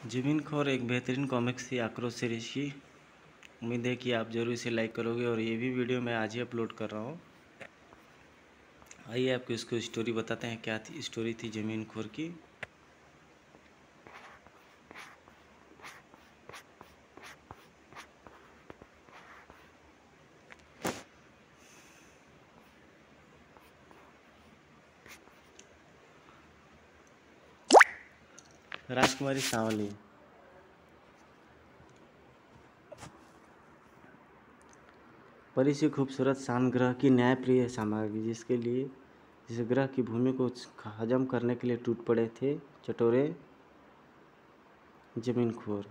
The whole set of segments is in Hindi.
ज़मीन खौर एक बेहतरीन कॉमिक्स थी आक्रोश सीरीज की। उम्मीद है कि आप ज़रूर इसे लाइक करोगे और ये भी वीडियो मैं आज ही अपलोड कर रहा हूँ। आइए आपको इसको स्टोरी बताते हैं, क्या थी स्टोरी थी ज़मीन खौर की। राजकुमारी सांवली। परी सी खूबसूरत शांत ग्रह की न्यायप्रिय सामग्री जिस ग्रह की भूमि को हजम करने के लिए टूट पड़े थे चटोरे ज़मीनखोर।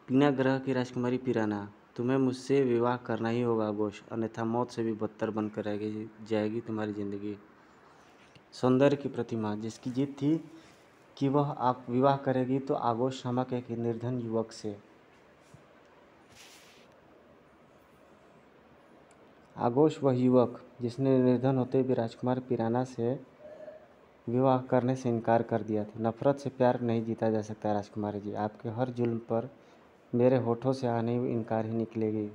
पीना ग्रह की राजकुमारी पिराना, तुम्हें मुझसे विवाह करना ही होगा घोष, अन्यथा मौत से भी बदतर बनकर रह जाएगी तुम्हारी ज़िंदगी। सौंदर्य की प्रतिमा, जिसकी जीत थी कि वह आप विवाह करेगी तो आगोश नामक एक निर्धन युवक से। आगोश वह युवक जिसने निर्धन होते भी राजकुमार पिराना से विवाह करने से इनकार कर दिया था। नफरत से प्यार नहीं जीता जा सकता राजकुमारी जी, आपके हर जुल्म पर मेरे होठों से आने इनकार ही निकलेगी।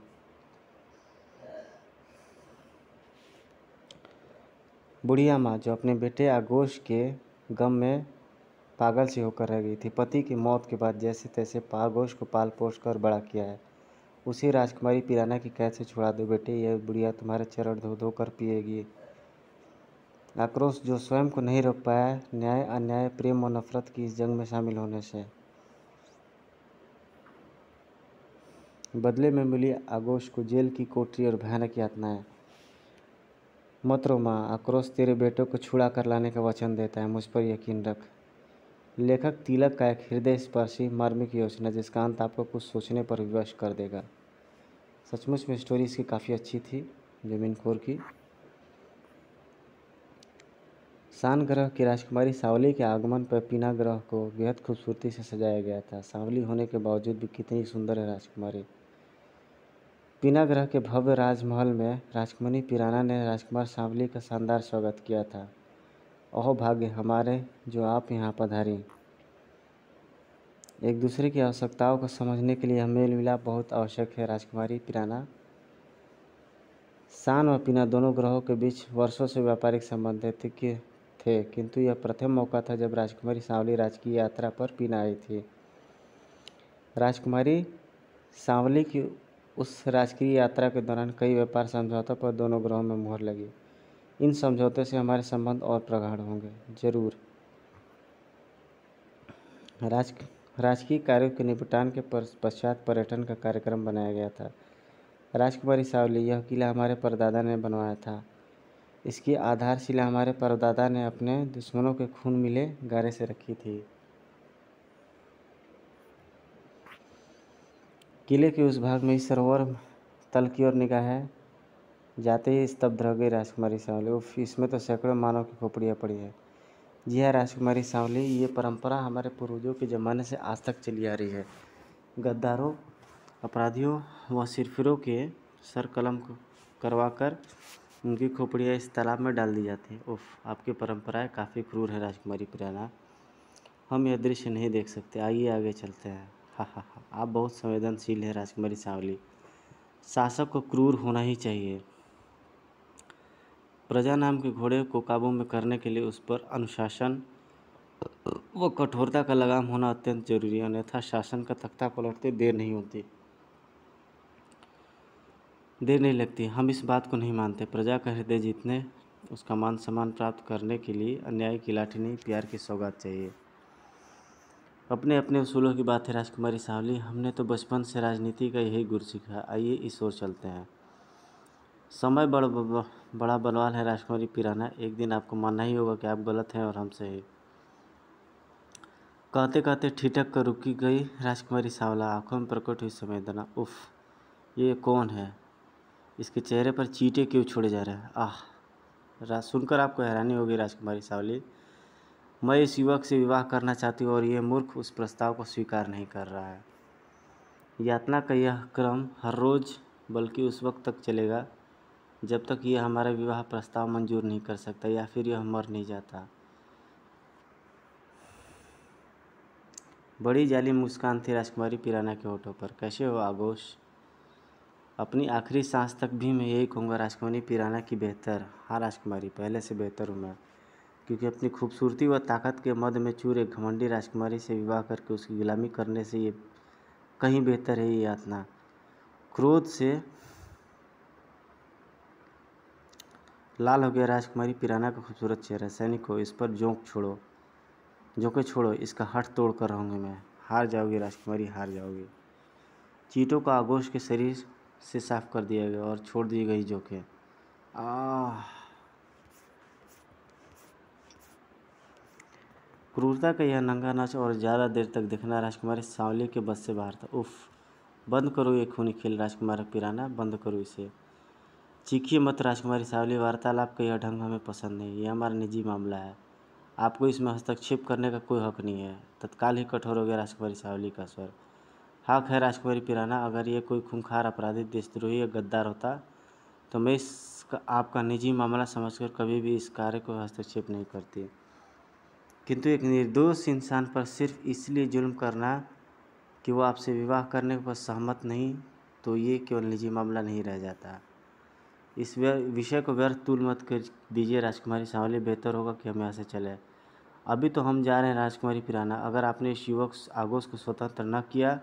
बुढ़िया माँ, जो अपने बेटे आगोश के गम में पागल सी होकर रह गई थी। पति की मौत के बाद जैसे तैसे आगोश को पाल पोस कर बड़ा किया है, उसी राजकुमारी पिराना की कैद से छुड़ा दो बेटे, यह बुढ़िया तुम्हारे चरण धो धो कर पिएगी। आक्रोश, जो स्वयं को नहीं रोक पाया न्याय अन्याय प्रेम और नफरत की इस जंग में शामिल होने से। बदले में मिली आगोश को जेल की कोठरी और भयानक यातनाएं। मत रो माँ, आक्रोश तेरे बेटों को छुड़ा कर लाने का वचन देता है, मुझ पर यकीन रख। लेखक तिलक का एक हृदय स्पर्शी मार्मिक योजना, जिसका अंत आपको कुछ सोचने पर विवश कर देगा। सचमुच में स्टोरी इसकी काफ़ी अच्छी थी ज़मीनखोर की। शान ग्रह की राजकुमारी सांवली के आगमन पर पीना ग्रह को बेहद खूबसूरती से सजाया गया था। सांवली होने के बावजूद भी कितनी सुंदर है राजकुमारी। पीना ग्रह के भव्य राजमहल में राजकुमारी पिराना ने राजकुमार सांवली का शानदार स्वागत किया था। ओह भाग्य हमारे जो आप यहाँ पधारी। एक दूसरे की आवश्यकताओं को समझने के लिए यह मेल मिलाप बहुत आवश्यक है राजकुमारी पिराना। शान व पीना दोनों ग्रहों के बीच वर्षों से व्यापारिक संबंध थे, किंतु यह प्रथम मौका था जब राजकुमारी सांवली राजकीय यात्रा पर पीना आई थी। राजकुमारी सांवली की उस राजकीय यात्रा के दौरान कई व्यापार समझौतों पर दोनों ग्रहों में मुहर लगी। इन समझौतों से हमारे संबंध और प्रगाढ़ होंगे जरूर। राजकीय कार्यों के निपटान के पश्चात पर्यटन का कार्यक्रम बनाया गया था। राजकुमारी सांवली, यह किला हमारे परदादा ने बनवाया था। इसकी आधारशिला हमारे परदादा ने अपने दुश्मनों के खून मिले गारे से रखी थी। किले के उस भाग में इस सरोवर तल की ओर निगाहें जाते ही स्तब्ध रह गई राजकुमारी सांवली। उफ, इसमें तो सैकड़ों मानव की खोपड़ियाँ पड़ी है। जी हाँ राजकुमारी सांवली, ये परंपरा हमारे पूर्वजों के ज़माने से आज तक चली आ रही है। गद्दारों, अपराधियों व सिरफिरों के सर कलम करवा कर उनकी खोपड़ियाँ इस तालाब में डाल दी जाती हैं। उफ, आपकी परंपराएं काफ़ी क्रूर है राजकुमारी पिराना, हम यह दृश्य नहीं देख सकते, आइए आगे चलते हैं। हा हा हा, आप बहुत संवेदनशील हैं राजकुमारी सांवली। शासक को क्रूर होना ही चाहिए। प्रजा नाम के घोड़े को काबू में करने के लिए उस पर अनुशासन व कठोरता का लगाम होना अत्यंत जरूरी है, अन्यथा शासन का तख्ता पलटते देर नहीं लगती। हम इस बात को नहीं मानते। प्रजा का हृदय जीतने, उसका मान सम्मान प्राप्त करने के लिए अन्याय की लाठी नहीं, प्यार की सौगात चाहिए। अपने अपने उसूलों की बात है राजकुमारी सांवली, हमने तो बचपन से राजनीति का यही गुर सीखा। आइए इस ओर चलते हैं। समय बड़ा बलवान है राजकुमारी पिराना, एक दिन आपको मानना ही होगा कि आप गलत हैं और हम सही। कहते कहते ठिठक कर रुकी गई राजकुमारी सांवला, आंखों में प्रकट हुई संवेदना। उफ, ये कौन है? इसके चेहरे पर चींटे क्यों छोड़े जा रहे हैं? सुनकर आपको हैरानी होगी राजकुमारी सांवली, मैं इस युवक से विवाह करना चाहती हूँ और ये मूर्ख उस प्रस्ताव को स्वीकार नहीं कर रहा है। यातना का यह क्रम हर रोज़ बल्कि उस वक्त तक चलेगा जब तक यह हमारा विवाह प्रस्ताव मंजूर नहीं कर सकता या फिर यह मर नहीं जाता। बड़ी जाली मुस्कान थी राजकुमारी पिराना के होठों पर। कैसे हो आगोश? अपनी आखिरी सांस तक भी मैं यही कहूँगा राजकुमारी पिराना की बेहतर। हाँ राजकुमारी, पहले से बेहतर हूँ मैं, क्योंकि अपनी खूबसूरती व ताकत के मद में चूर एक घमंडी राजकुमारी से विवाह करके उसकी गुलामी करने से ये कहीं बेहतर है ये यातना। क्रोध से लाल हो गया राजकुमारी पिराना का खूबसूरत चेहरा। सैनिकों, इस पर जोके छोड़ो, इसका हठ तोड़ कर रहूँगी मैं। हार जाओगी राजकुमारी, हार जाओगी। चींटों का आगोश के शरीर से साफ कर दिया गया और छोड़ दी गई जोके। क्रूरता का यह नंगा नाच और ज़्यादा देर तक देखना राजकुमारी सांवली के बस से बाहर था। उफ, बंद करो ये खूनी खेल राजकुमारी पिराना, बंद करो इसे। चीखिए मत राजकुमारी सांवली, वार्तालाप का यह ढंग हमें पसंद नहीं। ये हमारा निजी मामला है, आपको इसमें हस्तक्षेप करने का कोई हक नहीं है। तत्काल ही कठोर हो गया राजकुमारी सांवली का स्वर। हक है राजकुमारी पिराना, अगर ये कोई खूंखार अपराधी, देशद्रोही या गद्दार होता तो मैं इसका आपका निजी मामला समझकर कभी भी इस कार्य को हस्तक्षेप नहीं करती, किंतु एक निर्दोष इंसान पर सिर्फ इसलिए जुल्म करना कि वो आपसे विवाह करने पर सहमत नहीं, तो ये केवल निजी मामला नहीं रह जाता। इस विषय को व्यर्थ तूल मत कर दीजिए राजकुमारी सांवली, बेहतर होगा कि हम यहाँ से चले। अभी तो हम जा रहे हैं राजकुमारी पिराना, अगर आपने इस युवक आगोश को स्वतंत्र न किया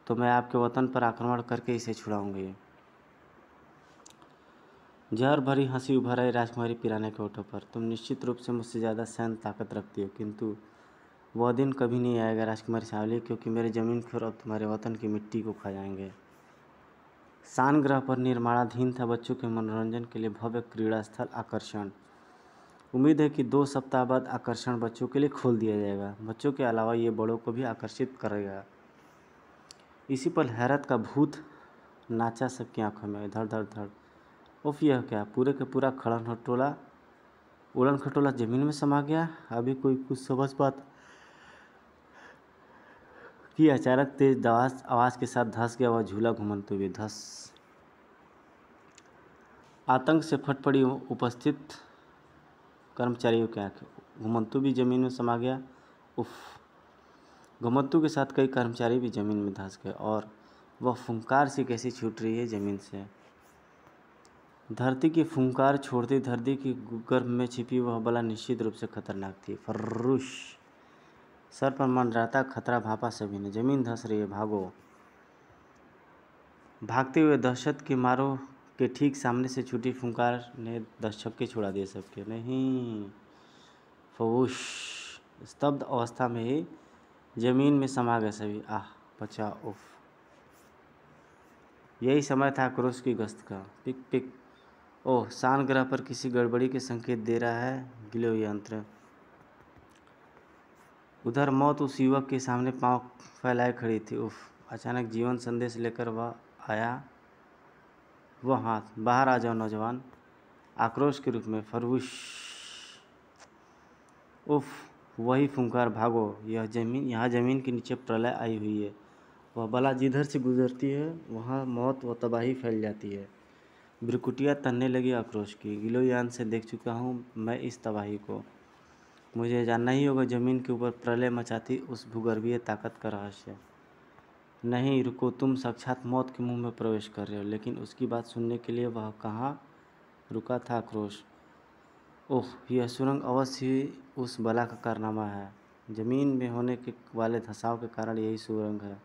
तो मैं आपके वतन पर आक्रमण करके इसे छुड़ाऊंगी। जहर भरी हंसी उभर आई राजकुमारी पिराना के होठों पर। तुम निश्चित रूप से मुझसे ज़्यादा सैन्य ताकत रखती हो, किंतु वह दिन कभी नहीं आएगा राजकुमारी सांवली, क्योंकि मेरे जमीन खोर अब तुम्हारे वतन की मिट्टी को खा जाएंगे। सान ग्रह पर निर्माणाधीन था बच्चों के मनोरंजन के लिए भव्य क्रीड़ा स्थल आकर्षण। उम्मीद है कि 2 सप्ताह बाद आकर्षण बच्चों के लिए खोल दिया जाएगा। बच्चों के अलावा ये बड़ों को भी आकर्षित करेगा। इसी पर हैरत का भूत नाचा सबकी आंखों में। धड़ धड़ धड़। उफ, यह क्या, पूरे के पूरा उड़न खटोला जमीन में समा गया। अभी कोई कुछ समझ पाता कि अचानक तेज आवाज के साथ धंस गया वह झूला घुमंतु भी। धस। आतंक से फट पड़ी उपस्थित कर्मचारियों की आंखें। घुमंतु भी जमीन में समा गया। उफ। घुमंतु के साथ कई कर्मचारी भी जमीन में धंस गए, और वह फुंकार सी कैसी छूट रही है जमीन से। धरती की फुंकार छोड़ती धरती की गर्भ में छिपी वह बला निश्चित रूप से खतरनाक थी। फर्रुश। सर पर मंडराता खतरा भांपा सभी ने। जमीन धंस रही है, भागो। भागते हुए दहशत के मारों के ठीक सामने से छूटी फुंकार ने 10 छक्के छुड़ा दिए सबके। नहीं। फवुश। स्तब्ध अवस्था में ही जमीन में समा गए सभी। आह, बचा। उफ। यही समय था क्रूस की गश्त का। Pick pick. ओह, सान ग्रह पर किसी गड़बड़ी के संकेत दे रहा है गिलो यंत्र। उधर मौत उस युवक के सामने पांव फैलाए खड़ी थी। उफ। अचानक जीवन संदेश लेकर वह आया। वह हाथ। बाहर आ जाओ नौजवान, आक्रोश के रूप में। फरवुश। उफ। वही फुंकार, भागो। यहाँ जमीन के नीचे प्रलय आई हुई है। वह बला जिधर से गुजरती है वहाँ मौत व तबाही फैल जाती है। ब्रिकुटिया तनने लगी आक्रोश की। गिलोयान से देख चुका हूँ मैं इस तबाही को। मुझे जानना ही होगा जमीन के ऊपर प्रलय मचाती उस भूगर्भीय ताकत का रहस्य। नहीं, रुको, तुम साक्षात मौत के मुंह में प्रवेश कर रहे हो। लेकिन उसकी बात सुनने के लिए वह कहाँ रुका था आक्रोश। ओह, यह सुरंग अवश्य ही उस बला का कारनामा है। जमीन में होने के वाले धंसाव के कारण यही सुरंग है,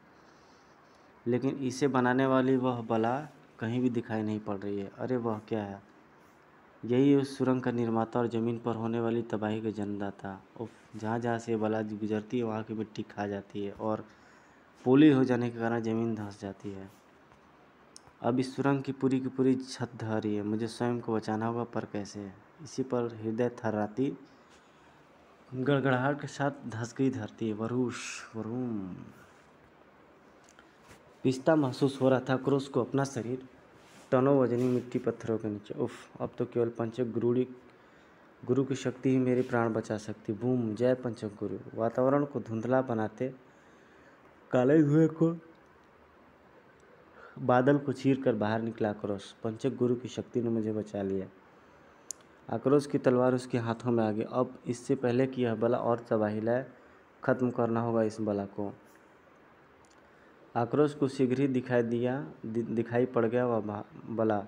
लेकिन इसे बनाने वाली वह बला कहीं भी दिखाई नहीं पड़ रही है। अरे वह क्या है? यही उस सुरंग का निर्माता और ज़मीन पर होने वाली तबाही का जन्मदाता। उफ। जहाँ जहाँ से बला गुजरती है वहाँ की मिट्टी खा जाती है, और पोली हो जाने के कारण ज़मीन धंस जाती है। अब इस सुरंग की पूरी छत ढह रही है। मुझे स्वयं को बचाना होगा, पर कैसे? इसी पर हृदय थर्राती गड़गड़ाहट के साथ धंस गई धरती। वरूश वरूम। पिस्ता महसूस हो रहा था क्रोस को अपना शरीर टनों वजनी मिट्टी पत्थरों के नीचे। उफ। अब तो केवल पंचक गुरु की शक्ति ही मेरे प्राण बचा सकती। बूम। जय पंचक गुरु। वातावरण को धुंधला बनाते काले धुएं को बादल को चीर कर बाहर निकला आक्रोश। पंचक गुरु की शक्ति ने मुझे बचा लिया। आक्रोश की तलवार उसके हाथों में आ गई। अब इससे पहले कि यह बला और तबाही लाए, खत्म करना होगा इस बला को। आक्रोश को शीघ्र ही दिखाई पड़ गया वह बला।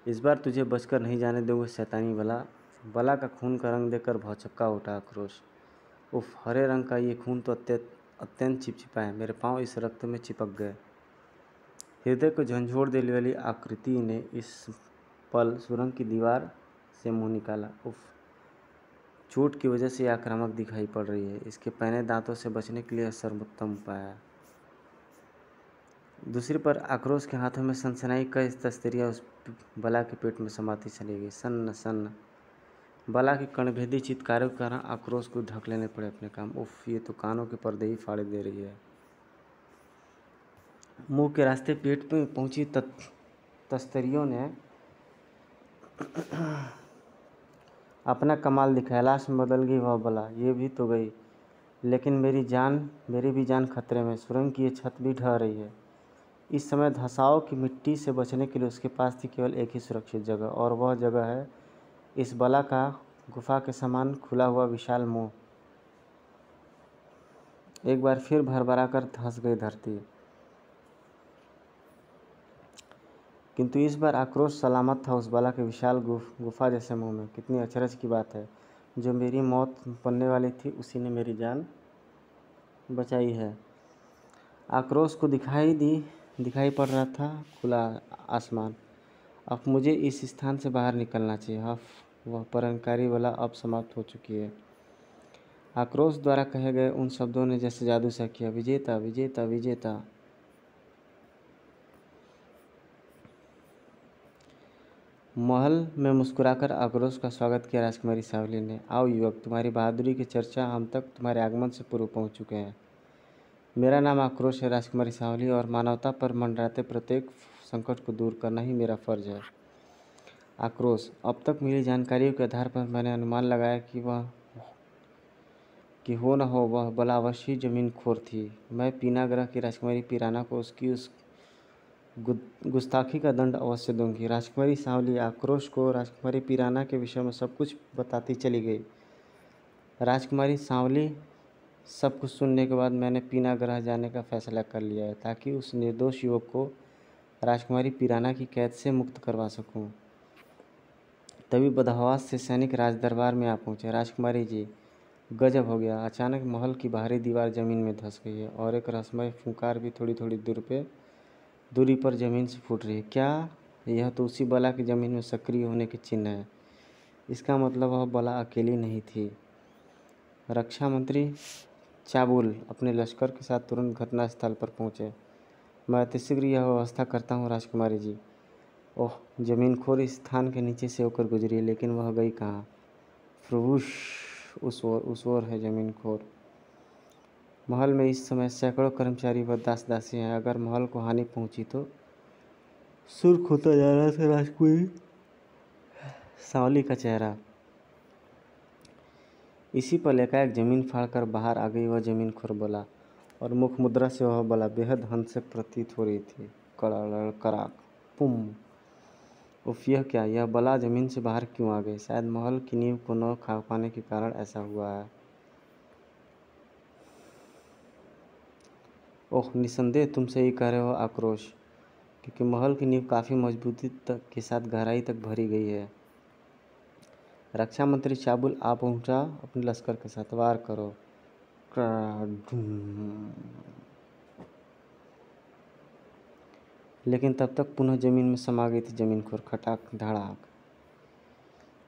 इस बार तुझे बचकर नहीं जाने दूंगा शैतानी बला। बला का खून का रंग देखकर भौचक्का उठा आक्रोश। उफ, हरे रंग का ये खून तो अत्यंत चिपचिपा है। मेरे पाँव इस रक्त में चिपक गए। हृदय को झंझोड़ देने वाली आकृति ने इस पल सुरंग की दीवार से मुंह निकाला। उफ, चोट की वजह से आक्रामक दिखाई पड़ रही है। इसके पैने दांतों से बचने के लिए सर्वोत्तम उपाय है। दूसरी पर आक्रोश के हाथों में सनसनाई कई तस्तरियाँ उस बला के पेट में समाती चली गई। सन्न सन्न। बला की कणभेदी चित्कारों के कारण आक्रोश को ढक लेने पड़े अपने काम। उफ, ये तो कानों के पर्दे ही फाड़े दे रही है। मुंह के रास्ते पेट में पहुंची तस्तरियों ने अपना कमाल दिखाया। लाश में बदल गई वह बला। ये भी तो गई, लेकिन मेरी भी जान खतरे में। सुरंग की ये छत भी ढह रही है। इस समय धसाव की मिट्टी से बचने के लिए उसके पास थी केवल एक ही सुरक्षित जगह, और वह जगह है इस बला का गुफा के समान खुला हुआ विशाल मुंह। एक बार फिर भरभरा कर धंस गई धरती, किंतु इस बार आक्रोश सलामत था उस बला के विशाल गुफा जैसे मुंह में। कितनी अचरज की बात है, जो मेरी मौत बनने वाली थी उसी ने मेरी जान बचाई है। आक्रोश को दिखाई पड़ रहा था खुला आसमान। अब मुझे इस स्थान से बाहर निकलना चाहिए। वह परंकारी वाला अब समाप्त हो चुकी है। आक्रोश द्वारा कहे गए उन शब्दों ने जैसे जादू सा किया, विजेता विजेता विजेता। महल में मुस्कुराकर आक्रोश का स्वागत किया राजकुमारी सांवली ने। आओ युवक, तुम्हारी बहादुरी की चर्चा हम तक तुम्हारे आगमन से पूर्व पहुंच चुके हैं। मेरा नाम आक्रोश है राजकुमारी सांवली, और मानवता पर मंडराते प्रत्येक संकट को दूर करना ही मेरा फर्ज है। आक्रोश, अब तक मिली जानकारियों के आधार पर मैंने अनुमान लगाया कि हो न हो वह बला अवश्य ही जमीन खोर थी। मैं पीना ग्रह की राजकुमारी पिराना को उसकी उस गुस्ताखी का दंड अवश्य दूंगी। राजकुमारी सांवली आक्रोश को राजकुमारी पिराना के विषय में सब कुछ बताती चली गई। राजकुमारी सांवली, सब कुछ सुनने के बाद मैंने पीना ग्रह जाने का फैसला कर लिया है, ताकि उस निर्दोष युवक को राजकुमारी पिराना की कैद से मुक्त करवा सकूं। तभी बदहवास से सैनिक राजदरबार में आ पहुंचे। राजकुमारी जी, गजब हो गया। अचानक महल की बाहरी दीवार जमीन में धंस गई है, और एक रहस्यमय फुंकार भी थोड़ी थोड़ी दूरी पर जमीन से फूट रही है। क्या? यह तो उसी बला की जमीन में सक्रिय होने के चिन्ह है। इसका मतलब वह बला अकेली नहीं थी। रक्षा मंत्री चाबुल अपने लश्कर के साथ तुरंत घटनास्थल पर पहुंचे। मैं अतिशीघ्र यह व्यवस्था करता हूँ राजकुमारी जी। ओह, जमीनखोर इस स्थान के नीचे से होकर गुजरी, लेकिन वह गई कहाँ? फ्रुश, उस ओर है जमीनखोर। महल में इस समय सैकड़ों कर्मचारी व दास दासी हैं। अगर महल को हानि पहुंची तो सुर्ख होता जा रहा था राजकुमारी सांवली का चेहरा। इसी पर एकाएक जमीन फाड़कर बाहर आ गई वह जमीनखोर बला, और मुख मुद्रा से वह बला बेहद हिंसक प्रतीत हो रही थी। कड़ाड़ कराक पुम। उफ, यह क्या? यह बला जमीन से बाहर क्यों आ गई? शायद महल की नींव को न खा पाने के कारण ऐसा हुआ है। ओह, निसंदेह तुम सही कह रहे हो आक्रोश, क्योंकि महल की नींव काफ़ी मजबूती के साथ गहराई तक भरी गई है। रक्षा मंत्री चाबुल आ पहुंचा अपने लश्कर के साथ। वार करो। लेकिन तब तक पुनः जमीन में समा गई थी जमीनखोर। खटाक धड़ाक।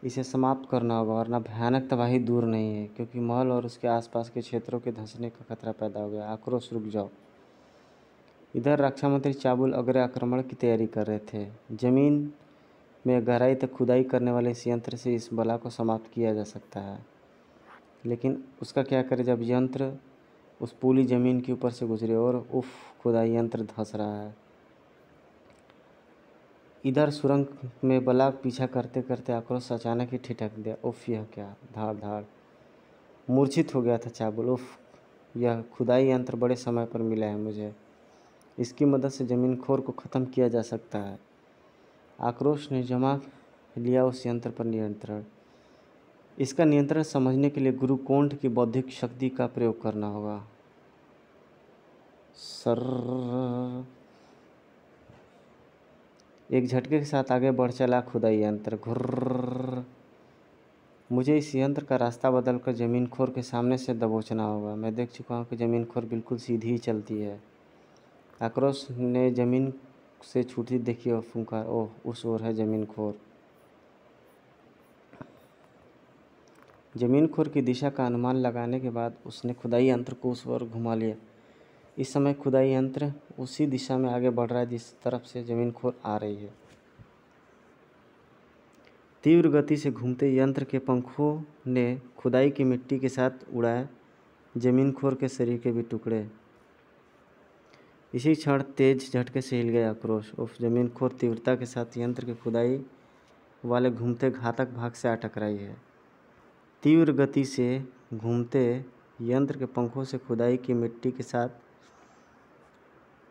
इसे समाप्त करना होगा, वरना भयानक तबाही दूर नहीं है, क्योंकि महल और उसके आसपास के क्षेत्रों के धंसने का खतरा पैदा हो गया। आक्रोश, रुक जाओ। इधर रक्षा मंत्री चाबुल अग्र आक्रमण की तैयारी कर रहे थे। जमीन में गहराई तक खुदाई करने वाले इस यंत्र से इस बला को समाप्त किया जा सकता है, लेकिन उसका क्या करें जब यंत्र उस पूरी जमीन के ऊपर से गुजरे और उफ, खुदाई यंत्र धंस रहा है। इधर सुरंग में बला पीछा करते करते आक्रोश अचानक ही ठिठक दिया। उफ, यह क्या? धाड़ धाड़ मूर्छित हो गया था चाबुल। उफ, यह खुदाई यंत्र बड़े समय पर मिला है मुझे। इसकी मदद से जमीनखोर को ख़त्म किया जा सकता है। आक्रोश ने जमा लिया उस यंत्र पर नियंत्रण। इसका नियंत्रण समझने के लिए गुरु कोंठ की बौद्धिक शक्ति का प्रयोग करना होगा। सर एक झटके के साथ आगे बढ़ चला खुदाई यंत्र। घुर्र। मुझे इस यंत्र का रास्ता बदलकर ज़मीनखोर के सामने से दबोचना होगा। मैं देख चुका हूँ कि ज़मीनखोर बिल्कुल सीधी ही चलती है। आक्रोश ने ज़मीन से छूटी देखी और फूंका, ओह, उस ओर है ज़मीनखोर। ज़मीनखोर की दिशा का अनुमान लगाने के बाद उसने खुदाई यंत्र को उस ओर घुमा लिया। इस समय खुदाई यंत्र उसी दिशा में आगे बढ़ रहा है जिस तरफ से ज़मीनखोर आ रही है। तीव्र गति से घूमते यंत्र के पंखों ने खुदाई की मिट्टी के साथ उड़ाए ज़मीनखोर के शरीर के भी टुकड़े। इसी क्षण तेज झटके से हिल गया आक्रोश। उफ! ज़मीनखोर तीव्रता के साथ यंत्र के खुदाई वाले घूमते घातक भाग से आ टकराई है। तीव्र गति से घूमते यंत्र के पंखों से खुदाई की मिट्टी के साथ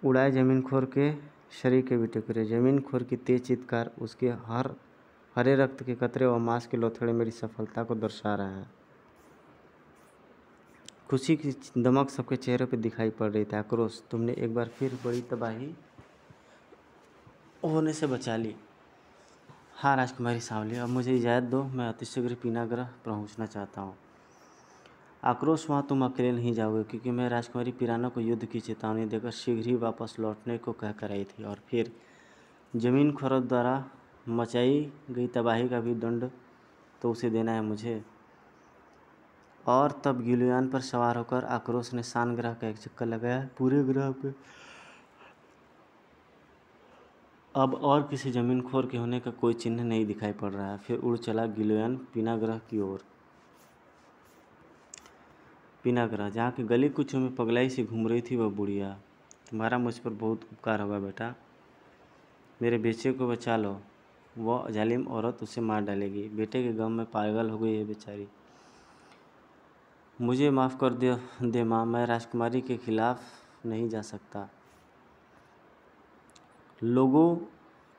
उड़ाए ज़मीनखोर के शरीर के भी टुकड़े। ज़मीनखोर की तेज चित्कार, उसके हरे रक्त के कतरे और मांस के लोथड़े मेरी सफलता को दर्शा रहा है। खुशी की दमक सबके चेहरे पर दिखाई पड़ रही थी। आक्रोश, तुमने एक बार फिर बड़ी तबाही होने से बचा ली। हाँ राजकुमारी सांवली, अब मुझे इजाज़त दो, मैं अतिशीघ्र पीनाग्रह पहुँचना चाहता हूँ। आक्रोश, वहाँ तुम अकेले नहीं जाओगे, क्योंकि मैं राजकुमारी पिराना को युद्ध की चेतावनी देकर शीघ्र ही वापस लौटने को कह कर आई थी, और फिर ज़मीनखोरों द्वारा मचाई गई तबाही का भी दंड तो उसे देना है मुझे। और तब गिलियान पर सवार होकर आक्रोश ने सान ग्रह का एक चक्कर लगाया। पूरे ग्रह पे अब और किसी ज़मीनखोर के होने का कोई चिन्ह नहीं दिखाई पड़ रहा है। फिर उड़ चला गिलियान पीनाग्रह की ओर। पीनाग्रह, जहाँ की गली कुचों में पगलाई सी घूम रही थी वह बुढ़िया। तुम्हारा मुझ पर बहुत उपकार होगा बेटा, मेरे बेटे को बचा लो, वह जालिम औरत उसे मार डालेगी। बेटे के गम में पागल हो गई है बेचारी। मुझे माफ़ कर दे माँ, मैं राजकुमारी के खिलाफ नहीं जा सकता। लोगों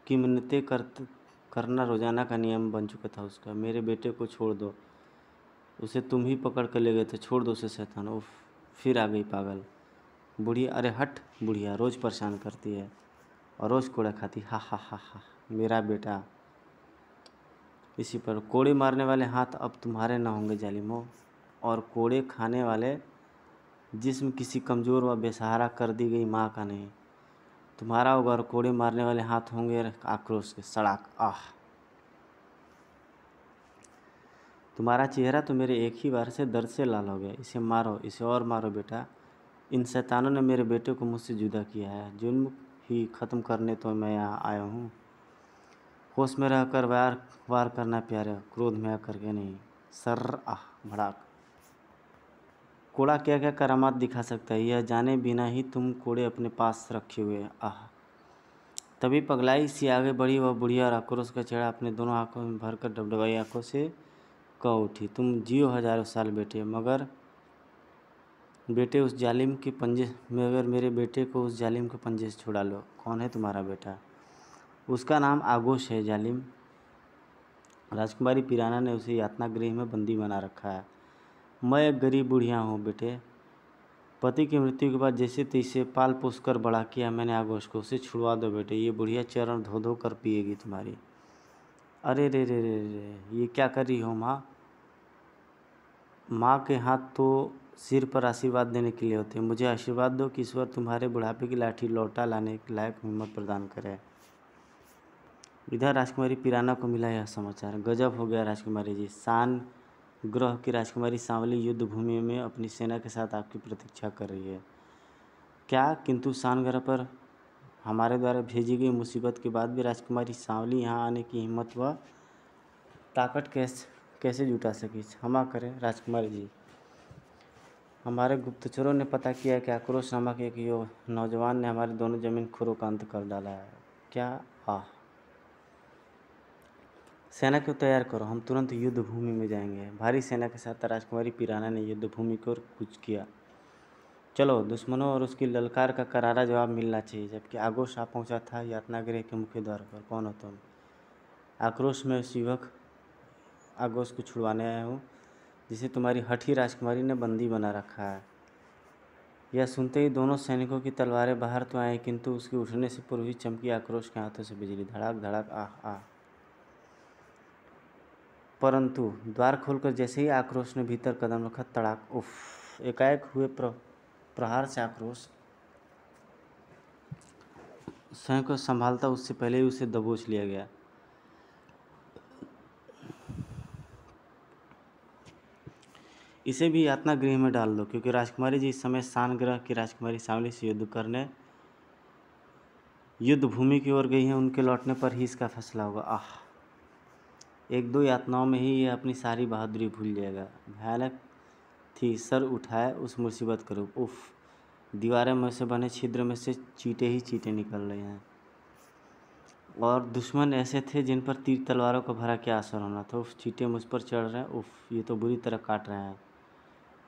की मिन्नतें करना रोज़ाना का नियम बन चुका था उसका। मेरे बेटे को छोड़ दो, उसे तुम ही पकड़ कर ले गए थे, छोड़ दो उसे शैतान। उफ! फिर आ गई पागल बुढ़िया। अरे हट बुढ़िया, रोज़ परेशान करती है और रोज़ कोड़ा खाती। हा हा हा हा, मेरा बेटा। इसी पर कोड़े मारने वाले हाथ अब तुम्हारे ना होंगे जालिमो, और कोड़े खाने वाले जिस्म किसी कमज़ोर व बेसहारा कर दी गई माँ का नहीं। तुम्हारा होगा, और कोड़े मारने वाले हाथ होंगे आक्रोश के। सड़ाक। आह! तुम्हारा चेहरा तो मेरे एक ही बार से दर्द से लाल हो गया। इसे मारो, इसे और मारो बेटा। इन शैतानों ने मेरे बेटे को मुझसे जुदा किया है। जुल्म ही ख़त्म करने तो मैं यहाँ आया हूँ। होश में रहकर वार करना प्यारे, क्रोध में आकर के नहीं। सर आह! भड़ाक। कोड़ा क्या क्या करामात दिखा सकता है, यह जाने बिना ही तुम कोड़े अपने पास रखे हुए। आह! तभी पगलाई सी आगे बढ़ी वह बुढ़िया, और आक्रोश का चेहरा अपने दोनों आंखों में भरकर डबडबाई आंखों से कह उठी, तुम जियो हजारों साल बेटे, मगर उस जालिम के पंजे मगर मेरे बेटे को उस जालिम के पंजे से छुड़ा लो। कौन है तुम्हारा बेटा? उसका नाम आगोश है जालिम। राजकुमारी पिराना ने उसे यातना गृह में बंदी बना रखा है। मैं एक गरीब बुढ़िया हूँ बेटे। पति की मृत्यु के बाद जैसे तैसे पाल पोस कर बड़ा किया मैंने आगोश को। उसे छुड़वा दो बेटे, ये बुढ़िया चरण धो धो कर पिएगी तुम्हारी। अरे रे रे रे रे, ये क्या कर रही हो माँ? माँ के हाथ तो सिर पर आशीर्वाद देने के लिए होते हैं। मुझे आशीर्वाद दो कि ईश्वर तुम्हारे बुढ़ापे की लाठी लौटा लाने के लायक हिम्मत प्रदान करे। इधर राजकुमारी पिराना को मिला यह समाचार। गजब हो गया राजकुमारी जी, सान ग्रह की राजकुमारी सांवली युद्ध भूमि में अपनी सेना के साथ आपकी प्रतीक्षा कर रही है। क्या? किंतु सान ग्रह पर हमारे द्वारा भेजी गई मुसीबत के बाद भी राजकुमारी सांवली यहाँ आने की हिम्मत व ताकत कैसे जुटा सकी? क्षमा करें राजकुमारी जी, हमारे गुप्तचरों ने पता किया कि आक्रोश नामक एक नौजवान ने हमारे दोनों ज़मीनखोरों का अंत कर डाला है। क्या? आह! सेना को तैयार करो, हम तुरंत युद्ध भूमि में जाएंगे। भारी सेना के साथ राजकुमारी पिराना ने युद्ध भूमि की ओर कूच किया। चलो, दुश्मनों और उसकी ललकार का करारा जवाब मिलना चाहिए। जबकि आगोश आ पहुंचा था यातना गृह के मुख्य द्वार पर। कौन हो तुम? आक्रोश में उस युवक आगोश को छुड़वाने आया हूँ, जिसे तुम्हारी हठी राजकुमारी ने बंदी बना रखा है। यह सुनते ही दोनों सैनिकों की तलवारें बाहर तो आई, किंतु उसके उठने से पूर्व ही चमकी आक्रोश के हाथों से बिजली, धड़ाक धड़ाक, आह आह। परंतु द्वार खोलकर जैसे ही आक्रोश ने भीतर कदम रखा, तड़ाक, उफ। एकाएक हुए प्रहार से आक्रोश स्वयं को संभालता उससे पहले ही उसे दबोच लिया गया। इसे भी यातना गृह में डाल दो, क्योंकि राजकुमारी जी इस समय सान ग्रह की राजकुमारी सांवली से युद्ध करने युद्ध भूमि की ओर गई हैं। उनके लौटने पर ही इसका फैसला होगा। आह, एक दो यातनाओं में ही यह अपनी सारी बहादुरी भूल जाएगा। भयानक थी, सर उठाए उस मुसीबत का रूप। उफ, दीवारें में से बने छिद्र में से चींटे ही चींटे निकल रहे हैं, और दुश्मन ऐसे थे जिन पर तीर तलवारों का भरा क्या असर होना था। उफ, चींटे मुझ पर चढ़ रहे हैं। उफ, ये तो बुरी तरह काट रहे हैं।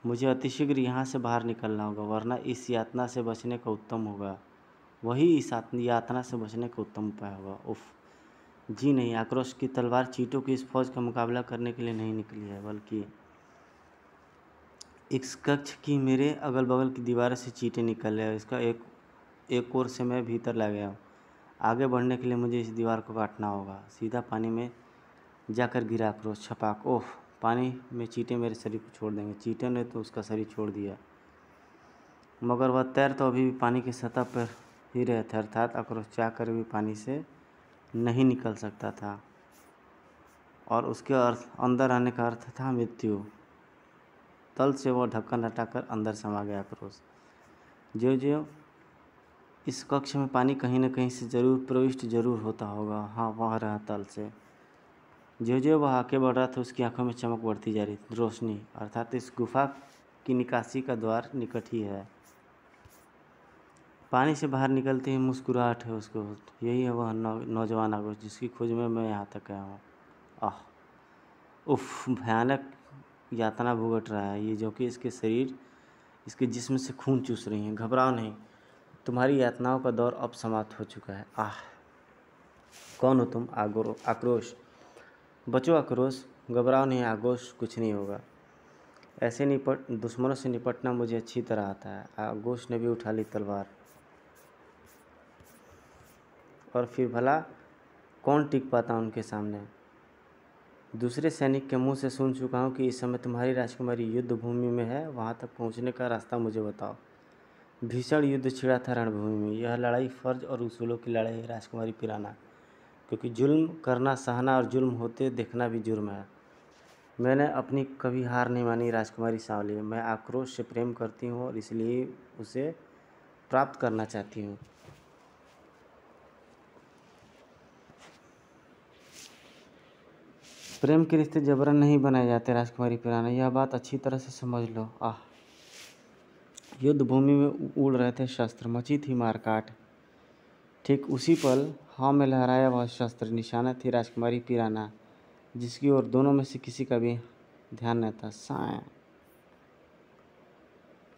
मुझे अतिशीघ्र यहाँ से बाहर निकलना होगा, वरना इस यातना से बचने का उत्तम होगा। वही इस यातना से बचने का उत्तम उपाय होगा। उफ, जी नहीं, आक्रोश की तलवार चींटों की इस फौज का मुकाबला करने के लिए नहीं निकली है, बल्कि इस कक्ष की मेरे अगल बगल की दीवार से चींटे निकल रहे हैं। इसका एक ओर से मैं भीतर ला गया हूँ। आगे बढ़ने के लिए मुझे इस दीवार को काटना होगा। सीधा पानी में जाकर गिरा आक्रोश, छपाक। ओह, पानी में चींटे मेरे शरीर को छोड़ देंगे। चींटे ने तो उसका शरीर छोड़ दिया, मगर वह तैर तो अभी भी पानी की सतह पर ही रहे थे, अर्थात आक्रोश चाह कर भी पानी से नहीं निकल सकता था, और उसके अंदर आने का अर्थ था मृत्यु। तल से वह ढक्कन हटाकर अंदर समा गया आक्रोश। जो जो इस कक्ष में पानी कहीं न कहीं से जरूर प्रविष्ट जरूर होता होगा। हाँ, वह रहा तल से। जो जो वह आगे बढ़ रहा था, उसकी आंखों में चमक बढ़ती जा रही थी। रोशनी, अर्थात इस गुफा की निकासी का द्वार निकट ही है। पानी से बाहर निकलते ही मुस्कुराहट है उसको। यही है वह नौजवान आगोश जिसकी खोज में मैं यहाँ तक आया हूँ। आह, उफ, भयानक यातना भुगत रहा है ये, जो कि इसके शरीर, इसके जिस्म से खून चूस रही हैं। घबराओ नहीं, तुम्हारी यातनाओं का दौर अब समाप्त हो चुका है। आह, कौन हो तुम? आक्रोश। बचो आक्रोश, घबराओ नहीं आगोश, कुछ नहीं होगा। ऐसे दुश्मनों से निपटना मुझे अच्छी तरह आता है। आगोश ने भी उठा ली तलवार। और फिर भला कौन टिक पाता उनके सामने? दूसरे सैनिक के मुंह से सुन चुका हूँ कि इस समय तुम्हारी राजकुमारी युद्ध भूमि में है। वहाँ तक पहुँचने का रास्ता मुझे बताओ। भीषण युद्ध छिड़ा था रणभूमि में। यह लड़ाई फर्ज और उसूलों की लड़ाई है राजकुमारी पिराना, क्योंकि जुल्म करना सहना और जुल्म होते देखना भी जुर्म है। मैंने अपनी कभी हार नहीं मानी राजकुमारी सांवली। मैं आक्रोश से प्रेम करती हूँ और इसलिए उसे प्राप्त करना चाहती हूँ। प्रेम के रिश्ते जबरन नहीं बनाए जाते राजकुमारी पिराना, यह बात अच्छी तरह से समझ लो। आह, युद्ध भूमि में उड़ रहे थे शस्त्र, मची थी मारकाट। ठीक उसी पल हाँ में लहराया वह शस्त्र, निशाना थी राजकुमारी पिराना, जिसकी ओर दोनों में से किसी का भी ध्यान न था। साए,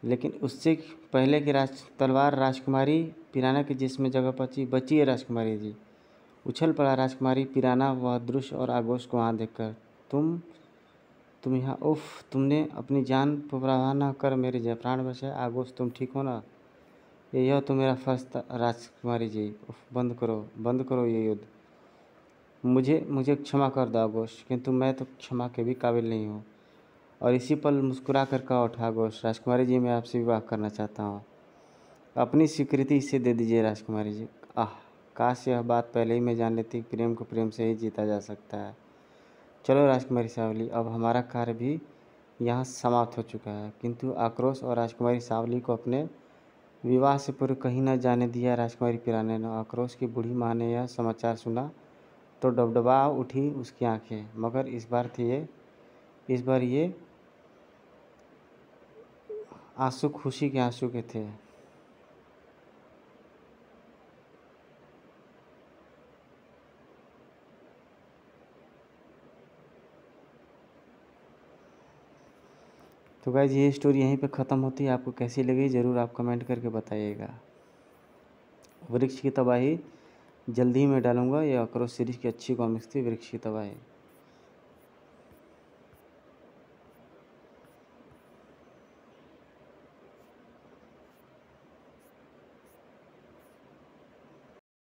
लेकिन उससे पहले कि तलवार राजकुमारी पिराना की जिसमें जगह बची है राजकुमारी जी। उछल पड़ा राजकुमारी पिराना वह दृश्य और आगोश को वहाँ देखकर। तुम यहाँ? उफ, तुमने अपनी जान पर परवाह न कर मेरे प्राण बचाए। आगोश, तुम ठीक हो ना? यह तो मेरा फर्ज था राजकुमारी जी। उफ, बंद करो ये युद्ध। मुझे क्षमा कर दो आगोश, किंतु मैं तो क्षमा के भी काबिल नहीं हूँ। और इसी पल मुस्कुरा कर कहा उठा आगोश, राजकुमारी जी, मैं आपसे विवाह करना चाहता हूँ। अपनी स्वीकृति इसे दे दीजिए राजकुमारी जी। आह, काश यह बात पहले ही मैं जान लेती। प्रेम को प्रेम से ही जीता जा सकता है। चलो राजकुमारी सांवली, अब हमारा कार्य भी यहाँ समाप्त हो चुका है। किंतु आक्रोश और राजकुमारी सांवली को अपने विवाह से पूर्व कहीं न जाने दिया राजकुमारी पिराने ने। आक्रोश की बूढ़ी माँ ने यह समाचार सुना तो डबडबा उठी उसकी आंखें, मगर इस बार ये आंसू खुशी के आंसू के थे। तो गाइज, ये स्टोरी यहीं पे ख़त्म होती है। आपको कैसी लगी ज़रूर आप कमेंट करके बताइएगा। वृक्ष की तबाही जल्दी ही मैं डालूँगा। ये आक्रोश सीरीज़ की अच्छी कॉमिक्स थी, वृक्ष की तबाही।